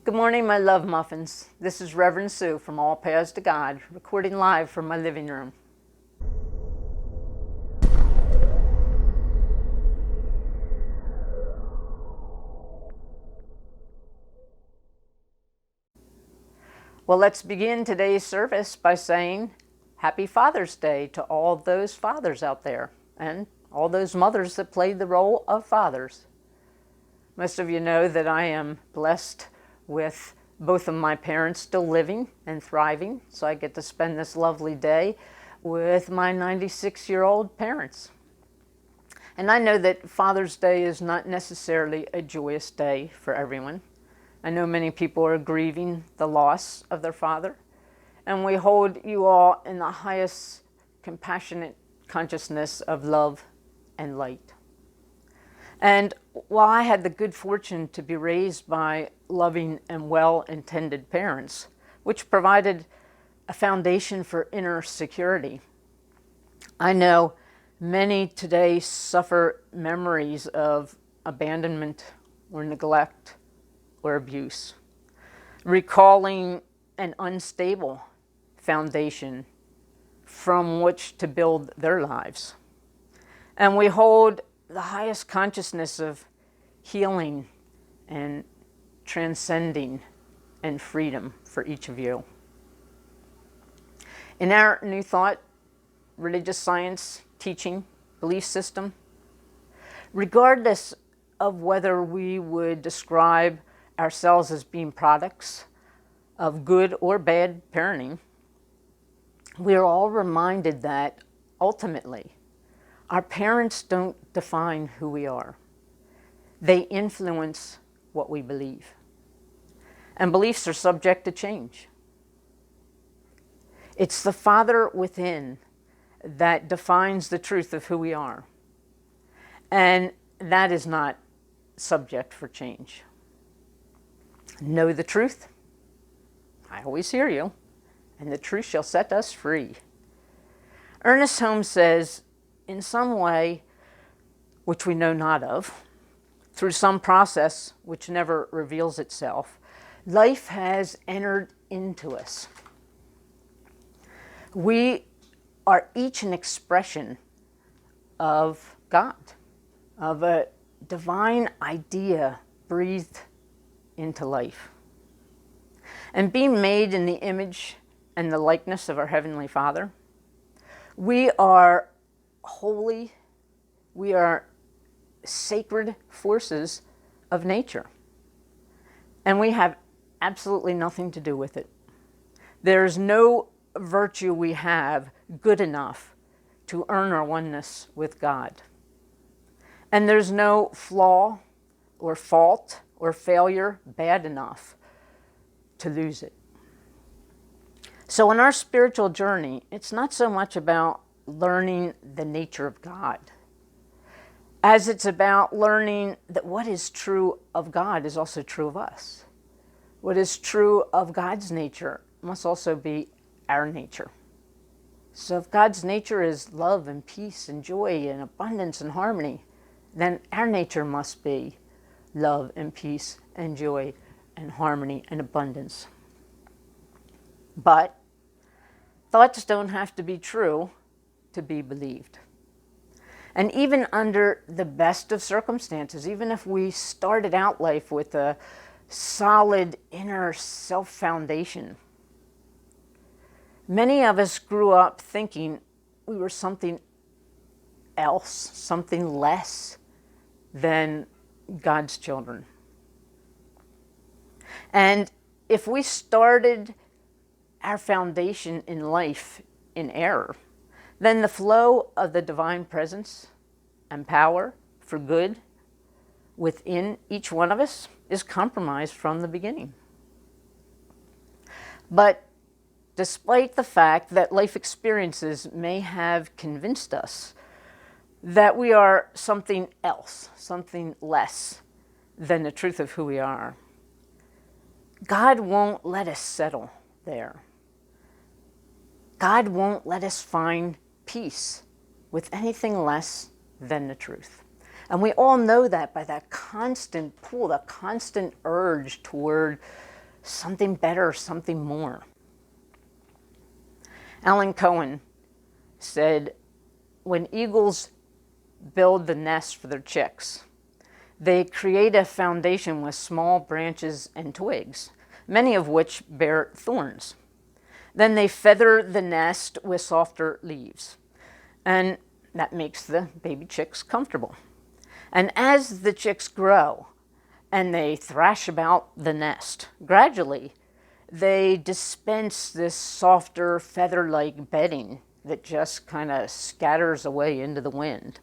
Good morning, my love muffins. This is Reverend Sue from All Paths to God, recording live from my living room. Well, let's begin today's service by saying Happy Father's Day to all those fathers out there and all those mothers that played the role of fathers. Most of you know that I am blessed with both of my parents still living and thriving, so I get to spend this lovely day with my 96-year-old parents. And I know that Father's Day is not necessarily a joyous day for everyone. I know many people are grieving the loss of their father, and we hold you all in the highest compassionate consciousness of love and light. And while I had the good fortune to be raised by loving and well-intended parents, which provided a foundation for inner security, I know many today suffer memories of abandonment or neglect or abuse, recalling an unstable foundation from which to build their lives. And we hold the highest consciousness of healing and transcending and freedom for each of you. In our New Thought, religious science, teaching, belief system, regardless of whether we would describe ourselves as being products of good or bad parenting, we are all reminded that ultimately our parents don't define who we are. They influence what we believe. And beliefs are subject to change. It's the Father within that defines the truth of who we are. And that is not subject for change. Know the truth. I always hear you. And the truth shall set us free. Ernest Holmes says, in some way which we know not of, through some process which never reveals itself, life has entered into us. We are each an expression of God, of a divine idea breathed into life. And being made in the image and the likeness of our Heavenly Father, we are holy, we are sacred forces of nature. And we have absolutely nothing to do with it. There's no virtue we have good enough to earn our oneness with God. And there's no flaw or fault or failure bad enough to lose it. So in our spiritual journey, it's not so much about learning the nature of God, as it's about learning that what is true of God is also true of us. What is true of God's nature must also be our nature. So if God's nature is love and peace and joy and abundance and harmony, then our nature must be love and peace and joy and harmony and abundance. But thoughts don't have to be true to be believed. And even under the best of circumstances, even if we started out life with a solid inner self foundation, many of us grew up thinking we were something else, something less than God's children. And if we started our foundation in life in error, then the flow of the divine presence and power for good within each one of us is compromised from the beginning. But despite the fact that life experiences may have convinced us that we are something else, something less than the truth of who we are, God won't let us settle there. God won't let us find peace with anything less than the truth. And we all know that by that constant pull, that constant urge toward something better, something more. Alan Cohen said, when eagles build the nest for their chicks, they create a foundation with small branches and twigs, many of which bear thorns. Then they feather the nest with softer leaves, and that makes the baby chicks comfortable. And as the chicks grow and they thrash about the nest, gradually they dispense this softer feather-like bedding that just kind of scatters away into the wind.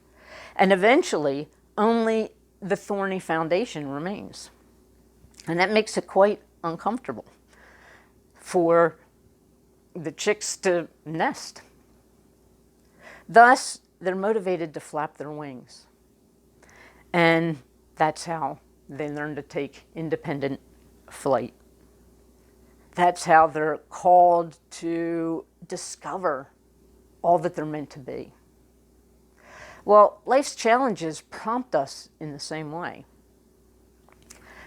And eventually only the thorny foundation remains. And that makes it quite uncomfortable for the chicks to nest. Thus, they're motivated to flap their wings. And that's how they learn to take independent flight. That's how they're called to discover all that they're meant to be. Well, life's challenges prompt us in the same way.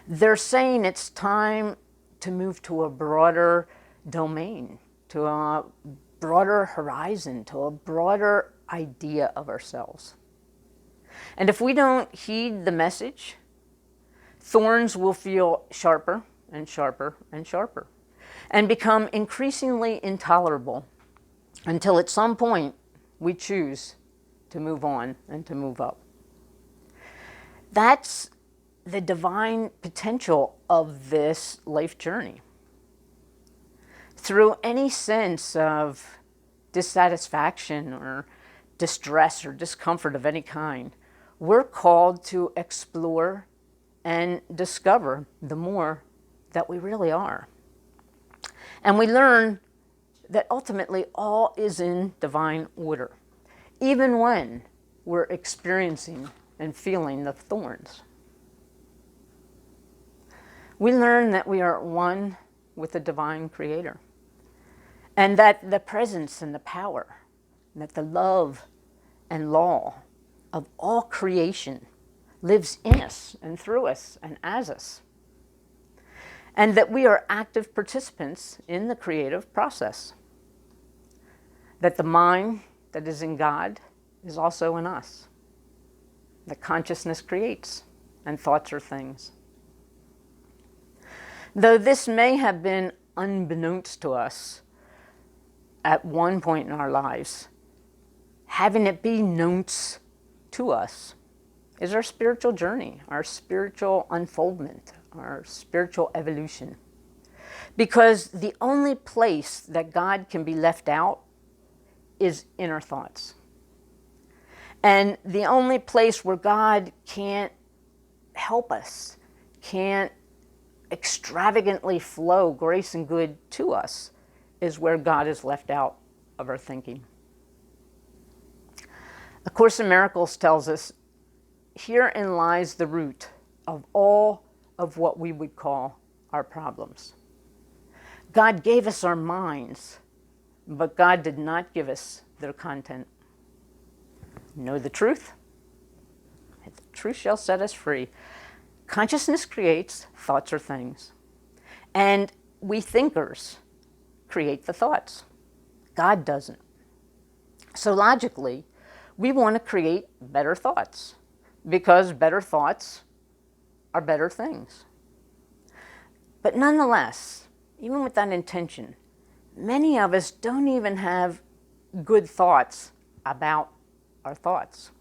They're saying it's time to move to a broader domain, to a broader horizon, to a broader idea of ourselves. And if we don't heed the message, thorns will feel sharper and sharper and sharper, and become increasingly intolerable until at some point we choose to move on and to move up. That's the divine potential of this life journey. Through any sense of dissatisfaction or distress or discomfort of any kind, we're called to explore and discover the more that we really are. And we learn that ultimately all is in divine order, even when we're experiencing and feeling the thorns. We learn that we are one with the divine creator, and that the presence and the power, and that the love and law of all creation lives in us and through us and as us, and that we are active participants in the creative process, that the mind that is in God is also in us, that consciousness creates and thoughts are things. Though this may have been unbeknownst to us at one point in our lives, having it be known to us is our spiritual journey, our spiritual unfoldment, our spiritual evolution. Because the only place that God can be left out is in our thoughts. And the only place where God can't help us, can't extravagantly flow grace and good to us, is where God is left out of our thinking. A Course in Miracles tells us, herein lies the root of all of what we would call our problems. God gave us our minds, but God did not give us their content. Know the truth, and the truth shall set us free. Consciousness creates, thoughts are things. And we thinkers create the thoughts. God doesn't. So logically, we want to create better thoughts, because better thoughts are better things. But nonetheless, even with that intention, many of us don't even have good thoughts about our thoughts,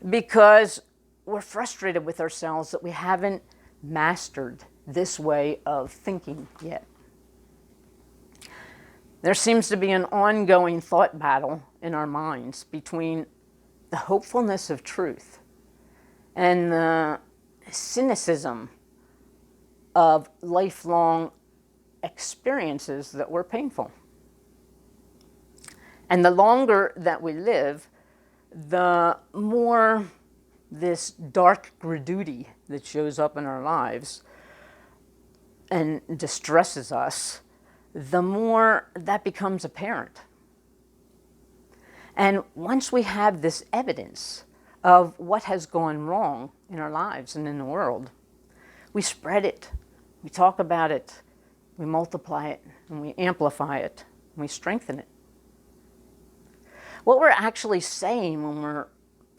because we're frustrated with ourselves that we haven't mastered this way of thinking yet. There seems to be an ongoing thought battle in our minds between the hopefulness of truth and the cynicism of lifelong experiences that were painful. And the longer that we live, the more this dark gratuity that shows up in our lives and distresses us, the more that becomes apparent. And once we have this evidence of what has gone wrong in our lives and in the world, we spread it, we talk about it, we multiply it, and we amplify it, and we strengthen it. What we're actually saying when we're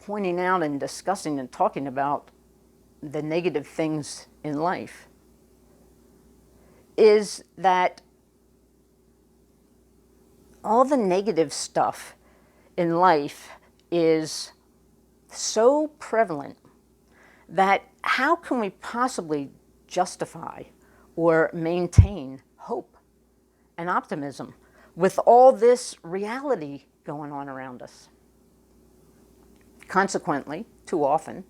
pointing out and discussing and talking about the negative things in life is that all the negative stuff in life is so prevalent that how can we possibly justify or maintain hope and optimism with all this reality going on around us? Consequently, too often,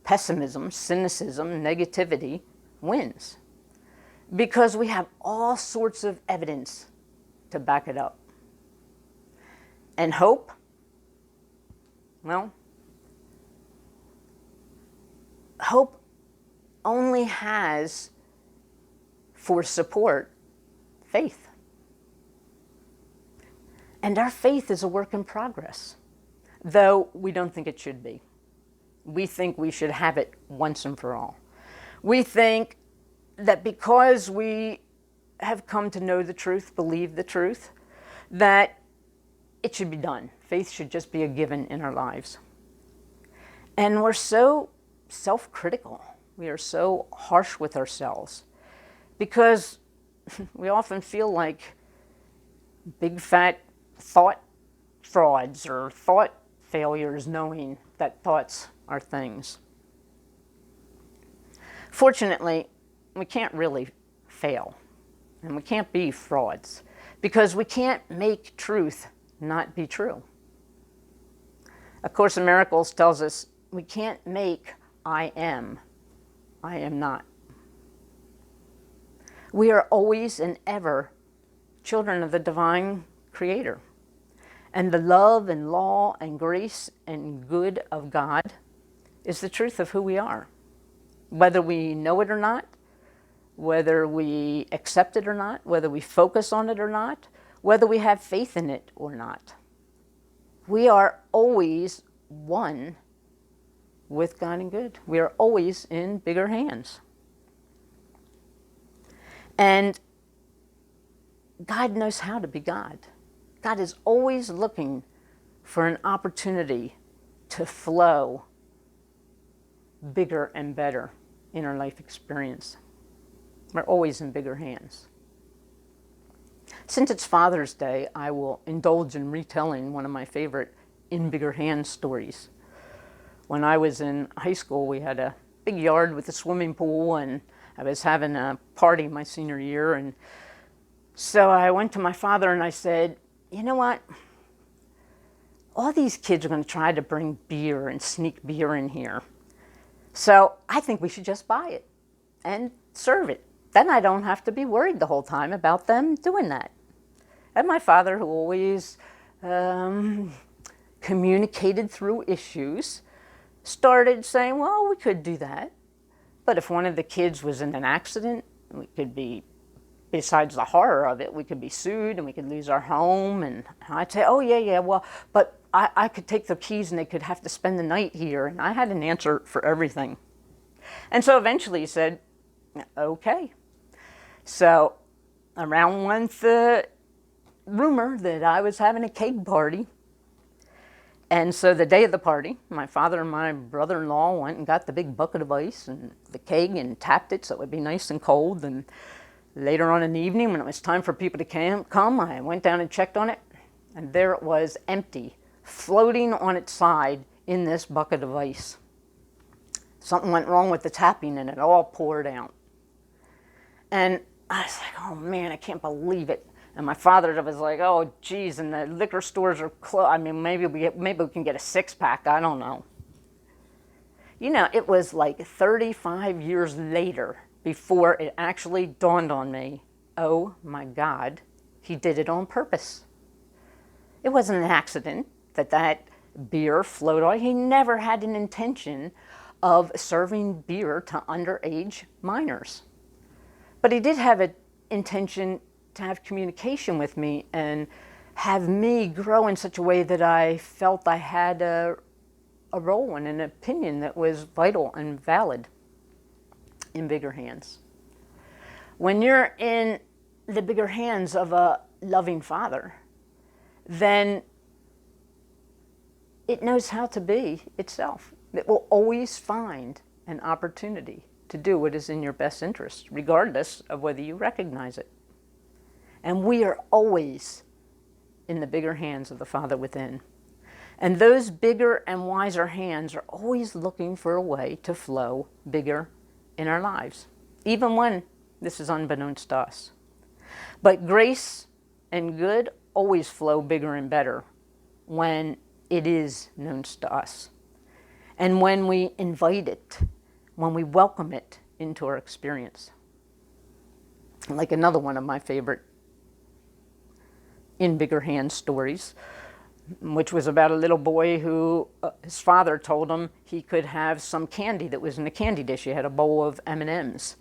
pessimism, cynicism, negativity wins because we have all sorts of evidence to back it up. And hope, well, hope only has for support faith. And our faith is a work in progress, though we don't think it should be. We think we should have it once and for all. We think that because we have come to know the truth, believe the truth, that it should be done. Faith should just be a given in our lives. And we're so self-critical. We are so harsh with ourselves because we often feel like big fat thought frauds or thought failures, knowing that thoughts are things. Fortunately, we can't really fail, and we can't be frauds because we can't make truth not be true. A Course in Miracles tells us we can't make I am not. We are always and ever children of the divine Creator. And the love and law and grace and good of God is the truth of who we are. Whether we know it or not, whether we accept it or not, whether we focus on it or not, whether we have faith in it or not. We are always one with God and good. We are always in bigger hands. And God knows how to be God. God is always looking for an opportunity to flow bigger and better in our life experience. We're always in bigger hands. Since it's Father's Day, I will indulge in retelling one of my favorite in bigger hands stories. When I was in high school, we had a big yard with a swimming pool, and I was having a party my senior year, and so I went to my father and I said, you know what? All these kids are going to try to bring beer and sneak beer in here. So I think we should just buy it and serve it. Then I don't have to be worried the whole time about them doing that. And my father, who always communicated through issues, started saying, well, we could do that. But if one of the kids was in an accident, we could be, besides the horror of it, we could be sued and we could lose our home. And I'd say, oh, yeah, well, but I could take the keys and they could have to spend the night here. And I had an answer for everything. And so eventually he said, okay. So around went the rumor that I was having a cake party. And so the day of the party, my father and my brother-in-law went and got the big bucket of ice and the cake and tapped it so it would be nice and cold. And later on in the evening, when it was time for people to come, I went down and checked on it, and there it was, empty, floating on its side in this bucket of ice. Something went wrong with the tapping, and it all poured out. And I was like, oh man, I can't believe it. And my father was like, oh geez, and the liquor stores are closed. I mean, maybe we can get a six-pack, I don't know. You know, it was like 35 years later before it actually dawned on me, oh my God, he did it on purpose. It wasn't an accident that beer flowed on. He never had an intention of serving beer to underage minors. But he did have an intention to have communication with me and have me grow in such a way that I felt I had a role and an opinion that was vital and valid in bigger hands. When you're in the bigger hands of a loving Father, then it knows how to be itself. It will always find an opportunity to do what is in your best interest, regardless of whether you recognize it. And we are always in the bigger hands of the Father within. And those bigger and wiser hands are always looking for a way to flow bigger in our lives, even when this is unbeknownst to us. But grace and good always flow bigger and better when it is known to us. And when we invite it, when we welcome it into our experience. Like another one of my favorite in bigger hands stories, which was about a little boy who his father told him he could have some candy that was in a candy dish. He had a bowl of M&Ms.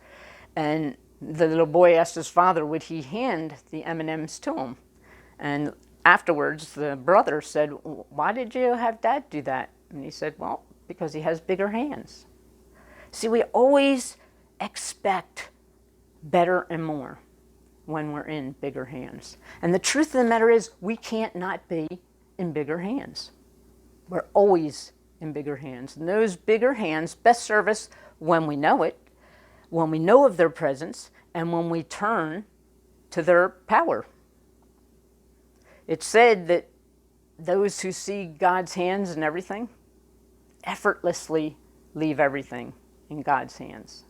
And the little boy asked his father, would he hand the M&Ms to him? And afterwards, the brother said, why did you have Dad do that? And he said, well, because he has bigger hands. See, we always expect better and more when we're in bigger hands. And the truth of the matter is, we can't not be in bigger hands. We're always in bigger hands. And those bigger hands best serve us when we know it, when we know of their presence, and when we turn to their power. It's said that those who see God's hands in everything effortlessly leave everything in God's hands.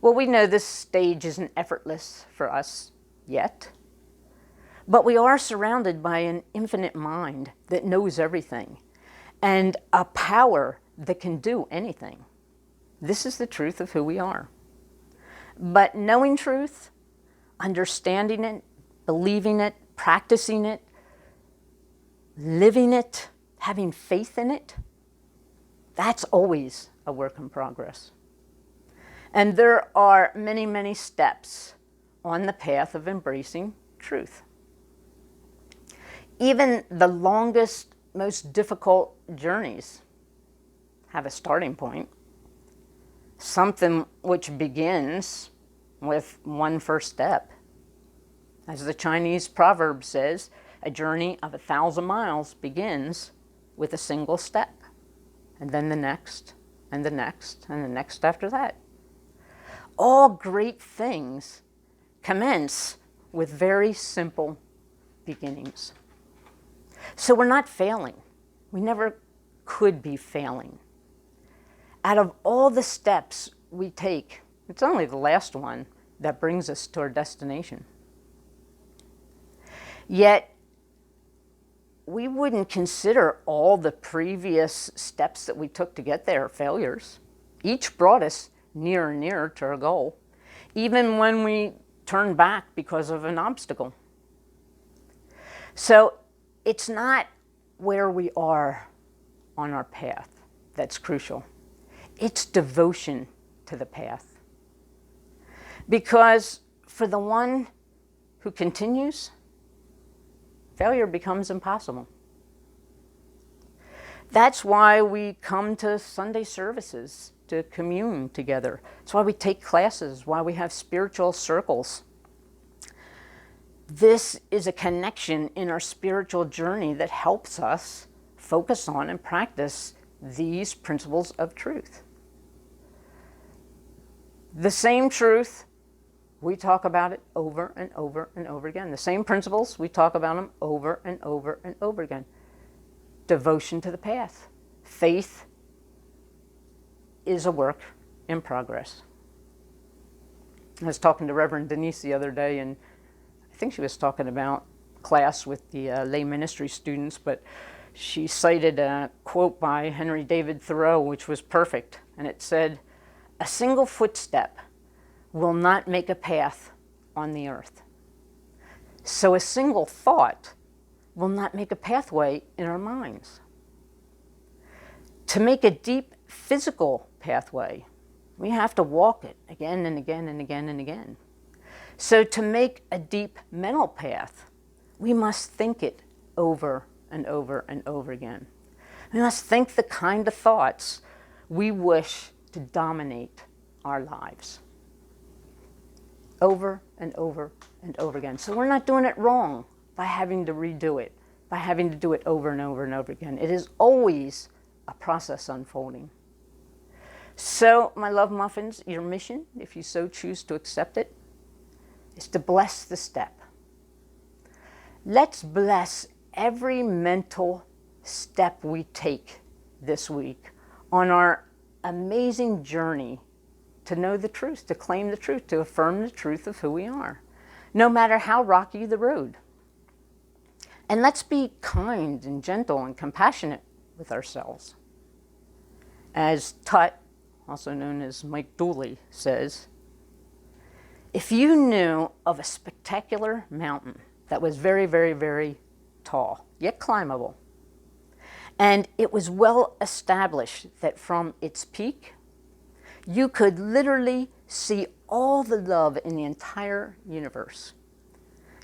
Well, we know this stage isn't effortless for us yet, but we are surrounded by an infinite mind that knows everything and a power that can do anything. This is the truth of who we are. But knowing truth, understanding it, believing it, practicing it, living it, having faith in it, that's always a work in progress. And there are many, many steps on the path of embracing truth. Even the longest, most difficult journeys have a starting point, something which begins with one first step. As the Chinese proverb says, a journey of 1,000 miles begins with a single step, and then the next, and the next, and the next after that. All great things commence with very simple beginnings. So we're not failing. We never could be failing. Out of all the steps we take, it's only the last one that brings us to our destination. Yet, we wouldn't consider all the previous steps that we took to get there failures. Each brought us nearer and nearer to our goal, even when we turned back because of an obstacle. So it's not where we are on our path that's crucial. It's devotion to the path. Because for the one who continues, failure becomes impossible. That's why we come to Sunday services, to commune together. That's why we take classes, why we have spiritual circles. This is a connection in our spiritual journey that helps us focus on and practice these principles of truth. The same truth, we talk about it over and over and over again. The same principles, we talk about them over and over and over again. Devotion to the path. Faith is a work in progress. I was talking to Reverend Denise the other day, and I think she was talking about class with the lay ministry students, but she cited a quote by Henry David Thoreau, which was perfect, and it said, "A single footstep will not make a path on the earth." So a single thought will not make a pathway in our minds. To make a deep physical pathway, we have to walk it again and again and again and again. So to make a deep mental path, we must think it over and over and over again. We must think the kind of thoughts we wish to dominate our lives. over and over and over again. So we're not doing it wrong by having to redo it, by having to do it over and over and over again. It is always a process unfolding. So, my love muffins, your mission, if you so choose to accept it, is to bless the step. Let's bless every mental step we take this week on our amazing journey to know the truth, to claim the truth, to affirm the truth of who we are, no matter how rocky the road. And let's be kind and gentle and compassionate with ourselves. As Tut, also known as Mike Dooley, says, if you knew of a spectacular mountain that was very, very, very tall, yet climbable, and it was well established that from its peak, you could literally see all the love in the entire universe.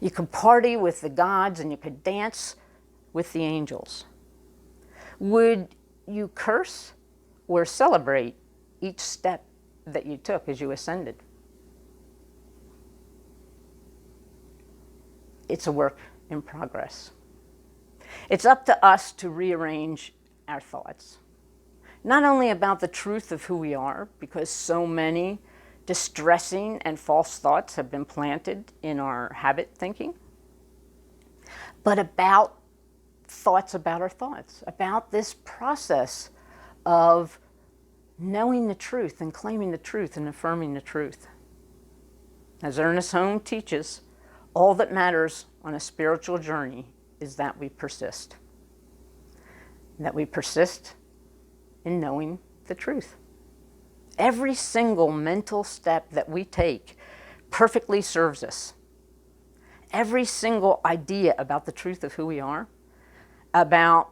You could party with the gods and you could dance with the angels. Would you curse or celebrate each step that you took as you ascended? It's a work in progress. It's up to us to rearrange our thoughts, not only about the truth of who we are, because so many distressing and false thoughts have been planted in our habit thinking, but about thoughts about our thoughts, about this process of knowing the truth and claiming the truth and affirming the truth. As Ernest Holmes teaches, all that matters on a spiritual journey is that we persist. That we persist in knowing the truth. Every single mental step that we take perfectly serves us. Every single idea about the truth of who we are, about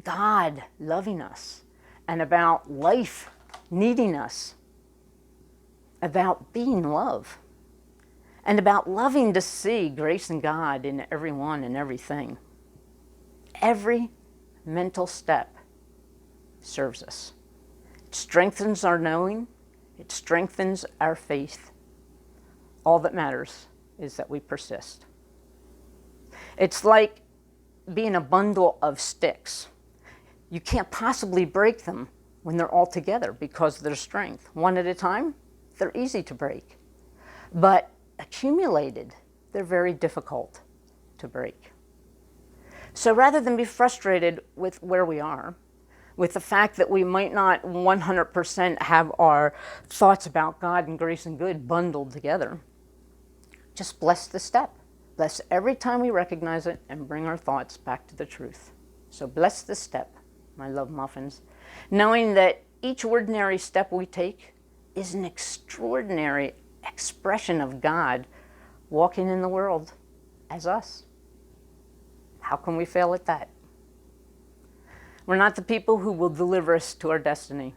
God loving us, and about life needing us, about being love, and about loving to see grace and God in everyone and everything. Every mental step serves us. It strengthens our knowing. It strengthens our faith. All that matters is that we persist. It's like being a bundle of sticks. You can't possibly break them when they're all together because of their strength. One at a time, they're easy to break. But accumulated, they're very difficult to break. So rather than be frustrated with where we are, with the fact that we might not 100% have our thoughts about God and grace and good bundled together, just bless the step. Bless every time we recognize it and bring our thoughts back to the truth. So bless the step, my love muffins, knowing that each ordinary step we take is an extraordinary expression of God walking in the world as us. How can we fail at that? We're not the people who will deliver us to our destiny,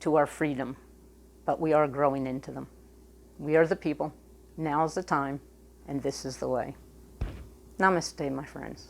to our freedom, but we are growing into them. We are the people. Now is the time, and this is the way. Namaste, my friends.